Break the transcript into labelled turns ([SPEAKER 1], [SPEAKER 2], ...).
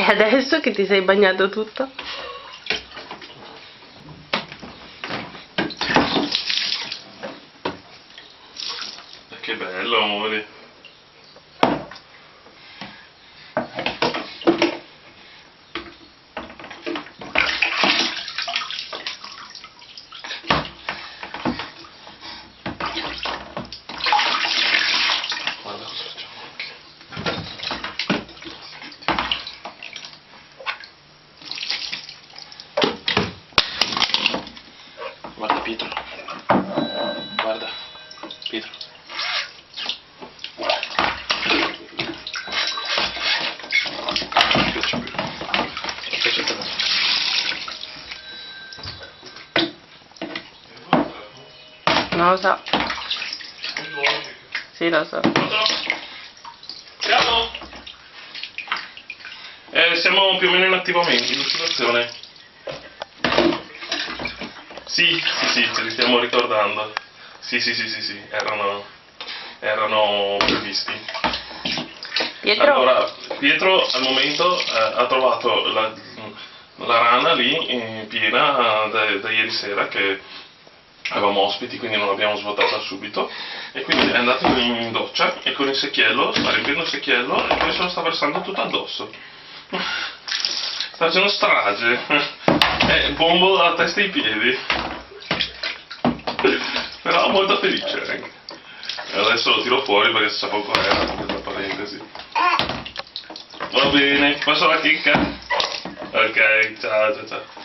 [SPEAKER 1] adesso che ti sei bagnato tutto?
[SPEAKER 2] Che bello, amore. Guarda cosa facciamo anche. Guarda Pietro. Guarda Pietro.
[SPEAKER 1] Non lo so. Sì, lo so.
[SPEAKER 2] Siamo? Siamo più o meno in attivazione. Sì, ce li stiamo ricordando. Sì, erano previsti.
[SPEAKER 1] Pietro?
[SPEAKER 2] Allora, Pietro al momento ha trovato la rana lì piena da ieri sera, che avevamo ospiti, quindi non l'abbiamo svuotata subito, e quindi è andato in doccia e con il secchiello sta riempiendo il secchiello e poi se lo sta versando tutto addosso. Sta facendo strage. Bombo dalla testa ai piedi. Però molto felice anche. Adesso lo tiro fuori perché si sa poco era, questa parentesi. Va bene, passo la chicca? Ok, ciao.